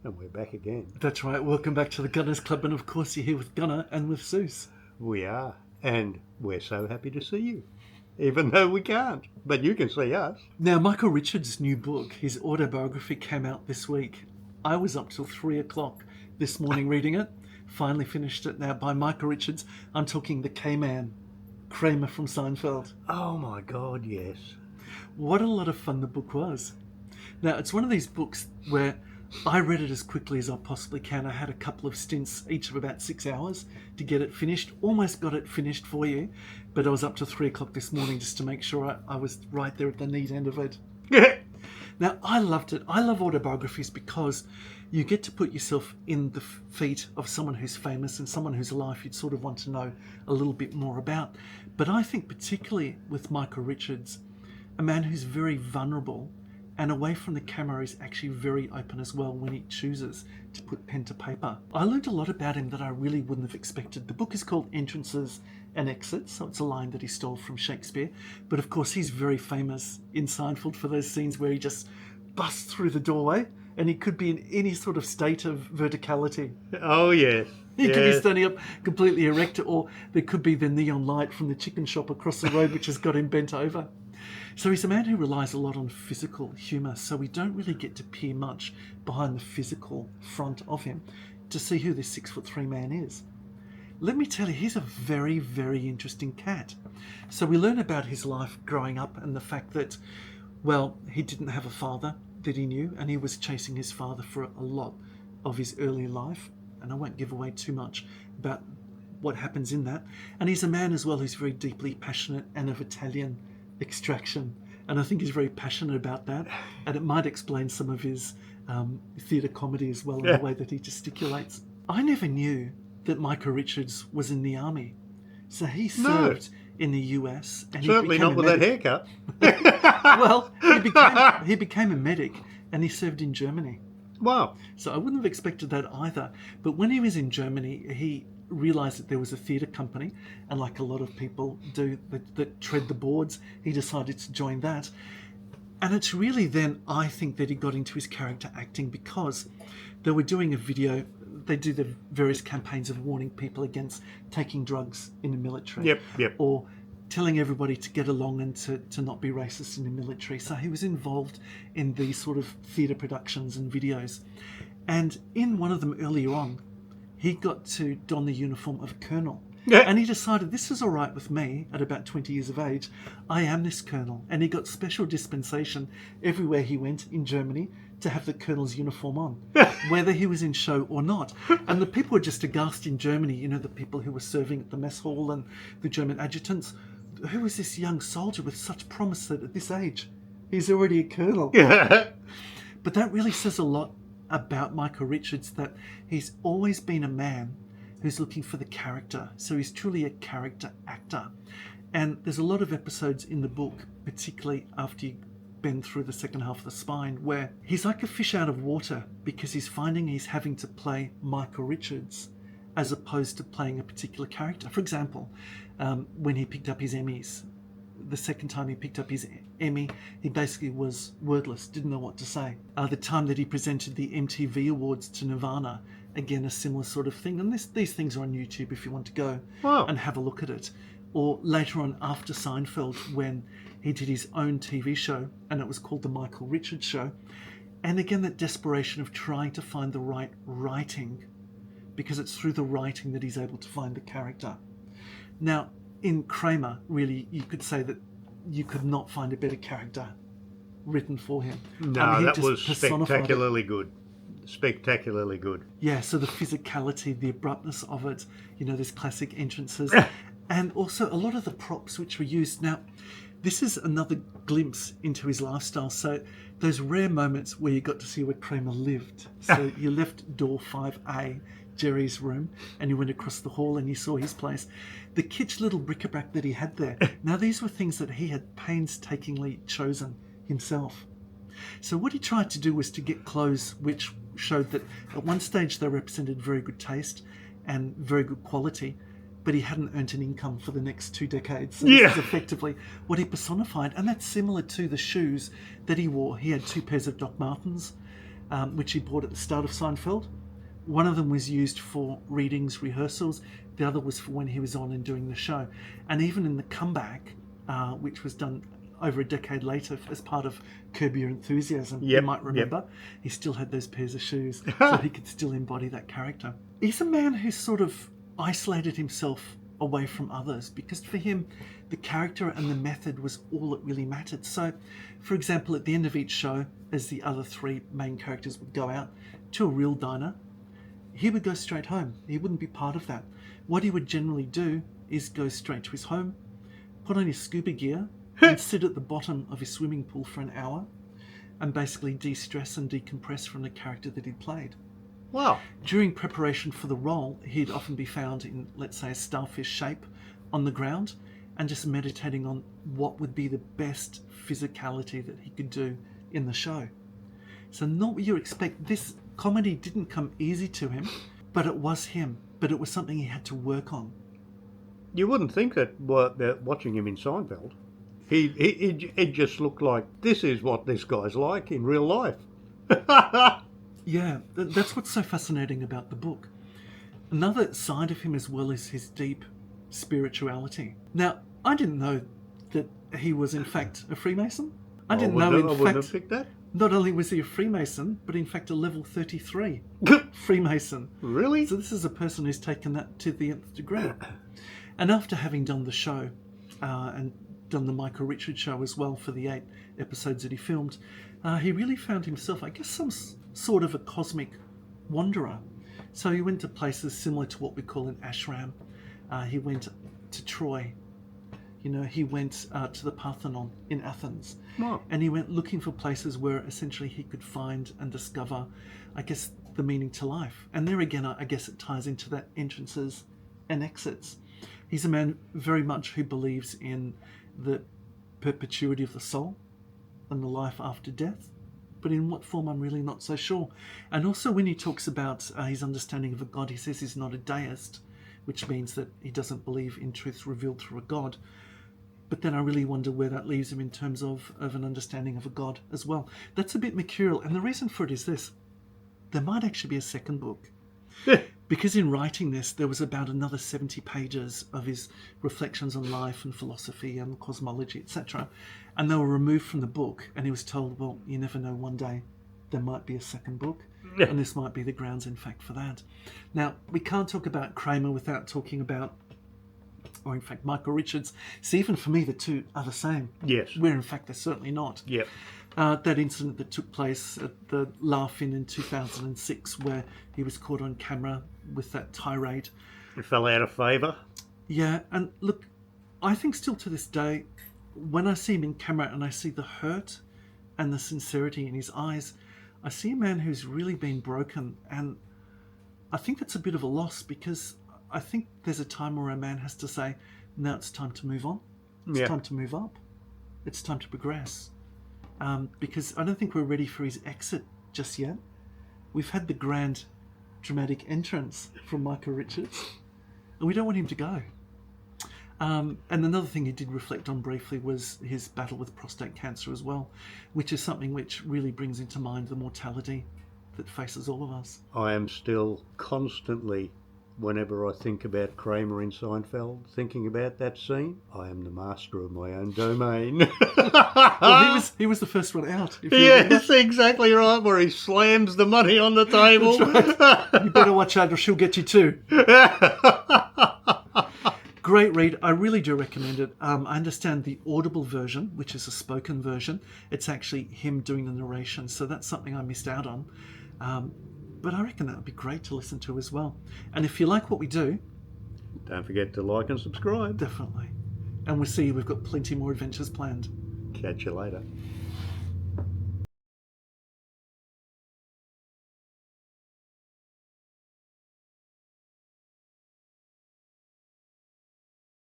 And we're back again. That's right. Welcome back to the Gunners Club. And of course, you're here with Gunner and with Seuss. We are. And we're so happy to see you. Even though we can't. But you can see us. Now, Michael Richards' new book, his autobiography, came out this week. I was up till 3 o'clock this morning reading it. Finally finished it now by Michael Richards. I'm talking the K-Man, Kramer from Seinfeld. Oh my God, yes. What a lot of fun the book was. Now, it's one of these books where I read it as quickly as I possibly can. I had a couple of stints, each of about 6 hours, to get it finished. Almost got it finished for you, but I was up to 3 o'clock this morning just to make sure I was right there at the neat end of it. Now, I loved it. I love autobiographies because you get to put yourself in the feet of someone who's famous and someone whose life you'd sort of want to know a little bit more about. But I think particularly with Michael Richards, a man who's very vulnerable and away from the camera is actually very open as well when he chooses to put pen to paper. I learned a lot about him that I really wouldn't have expected. The book is called Entrances and Exits, so it's a line that he stole from Shakespeare. But of course, he's very famous in Seinfeld for those scenes where he just busts through the doorway and he could be in any sort of state of verticality. Oh, yes. He could be standing up completely erect, or there could be the neon light from the chicken shop across the road which has got him bent over. So he's a man who relies a lot on physical humour, so we don't really get to peer much behind the physical front of him to see who this 6'3" man is. Let me tell you, he's a very, very interesting cat. So we learn about his life growing up and the fact that, well, he didn't have a father that he knew, and he was chasing his father for a lot of his early life. And I won't give away too much about what happens in that. And he's a man as well who's very deeply passionate and of Italian extraction, and I think he's very passionate about that, and it might explain some of his theatre comedy as well, in the way that he gesticulates. I never knew that Michael Richards was in the army, so he served in the US, and certainly not with that haircut. Well, he became a medic, and he served in Germany. Wow. So I wouldn't have expected that either. But when he was in Germany, he realised that there was a theatre company, and like a lot of people do that tread the boards, he decided to join that. And it's really then, I think, that he got into his character acting, because they were doing a video. They do the various campaigns of warning people against taking drugs in the military. Yep. Or telling everybody to get along and to not be racist in the military. So he was involved in these sort of theatre productions and videos. And in one of them earlier on, he got to don the uniform of a colonel. And he decided, this is all right with me at about 20 years of age. I am this colonel. And he got special dispensation everywhere he went in Germany to have the colonel's uniform on, whether he was in show or not. And the people were just aghast in Germany, you know, the people who were serving at the mess hall and the German adjutants. Who is this young soldier with such promise that at this age he's already a colonel? But that really says a lot about Michael Richards, that he's always been a man who's looking for the character. So he's truly a character actor. And there's a lot of episodes in the book, particularly after you've been through the second half of The Spine, where he's like a fish out of water, because he's finding he's having to play Michael Richards as opposed to playing a particular character. For example, when he picked up his Emmys, the second time he picked up his Emmy, he basically was wordless, didn't know what to say. The time that he presented the MTV Awards to Nirvana, again, a similar sort of thing. And these things are on YouTube if you want to go and have a look at it. Or later on, after Seinfeld, when he did his own TV show, and it was called The Michael Richards Show. And again, that desperation of trying to find the right writing, because it's through the writing that he's able to find the character. Now, in Kramer, really, you could say that you could not find a better character written for him. No, that was spectacularly good. Spectacularly good. Yeah, so the physicality, the abruptness of it, you know, there's classic entrances. And also a lot of the props which were used. Now, this is another glimpse into his lifestyle. So those rare moments where you got to see where Kramer lived. So you left door 5A, Jerry's room, and you went across the hall and you saw his place. The kitsch little bric-a-brac that he had there. Now, these were things that he had painstakingly chosen himself. So what he tried to do was to get clothes which showed that at one stage they represented very good taste and very good quality, but he hadn't earned an income for the next 2 decades. So this is effectively what he personified. And that's similar to the shoes that he wore. He had 2 pairs of Doc Martens, which he bought at the start of Seinfeld. One of them was used for readings, rehearsals. The other was for when he was on and doing the show. And even in the comeback, which was done over a decade later as part of Curb Your Enthusiasm, you might remember, he still had those pairs of shoes, so he could still embody that character. He's a man who sort of isolated himself away from others, because for him, the character and the method was all that really mattered. So, for example, at the end of each show, as the other three main characters would go out to a real diner, he would go straight home. He wouldn't be part of that. What he would generally do is go straight to his home, put on his scuba gear, and sit at the bottom of his swimming pool for an hour, and basically de-stress and decompress from the character that he played. Wow. During preparation for the role, he'd often be found in, let's say, a starfish shape on the ground, and just meditating on what would be the best physicality that he could do in the show. So not what you expect. This comedy didn't come easy to him, but it was him. But it was something he had to work on. You wouldn't think that watching him in Seinfeld, it just looked like this is what this guy's like in real life. Yeah, that's what's so fascinating about the book. Another side of him as well is his deep spirituality. Now, I didn't know that he was in fact a Freemason. I didn't know in wouldn't have picked that. Not only was he a Freemason, but in fact a level 33 Freemason. Really? So this is a person who's taken that to the nth degree. And after having done the show and done the Michael Richards show as well for the 8 episodes that he filmed, he really found himself, I guess, some sort of a cosmic wanderer. So he went to places similar to what we call an ashram. He went to Troy. You know, he went to the Parthenon in Athens. Wow. And he went looking for places where essentially he could find and discover, I guess, the meaning to life. And there again, I guess it ties into that entrances and exits. He's a man very much who believes in the perpetuity of the soul and the life after death. But in what form, I'm really not so sure. And also when he talks about his understanding of a God, he says he's not a deist, which means that he doesn't believe in truth revealed through a God. But then I really wonder where that leaves him in terms of an understanding of a God as well. That's a bit mercurial. And the reason for it is this. There might actually be a second book. Because in writing this, there was about another 70 pages of his reflections on life and philosophy and cosmology, etc. And they were removed from the book. And he was told, well, you never know, one day there might be a second book. And this might be the grounds, in fact, for that. Now, we can't talk about Kramer without talking about, or in fact, Michael Richards. See, even for me, the two are the same. Yes. Where, in fact, they're certainly not. Yep. That incident that took place at the Laugh-In in 2006, where he was caught on camera with that tirade. It fell out of favour. Yeah, and look, I think still to this day, when I see him in camera and I see the hurt and the sincerity in his eyes, I see a man who's really been broken, and I think that's a bit of a loss, because I think there's a time where a man has to say, now it's time to move on. It's time to move up. It's time to progress. Because I don't think we're ready for his exit just yet. We've had the grand dramatic entrance from Michael Richards, and we don't want him to go. And another thing he did reflect on briefly was his battle with prostate cancer as well, which is something which really brings into mind the mortality that faces all of us. I am still constantly, whenever I think about Kramer in Seinfeld, thinking about that scene, I am the master of my own domain. Well, he was the first one out. Yes, exactly right, where he slams the money on the table. Right. You better watch out or she'll get you too. Great read. I really do recommend it. I understand the Audible version, which is a spoken version. It's actually him doing the narration, so that's something I missed out on. But I reckon that would be great to listen to as well. And if you like what we do, don't forget to like and subscribe. Definitely. And we'll see we've got plenty more adventures planned. Catch you later.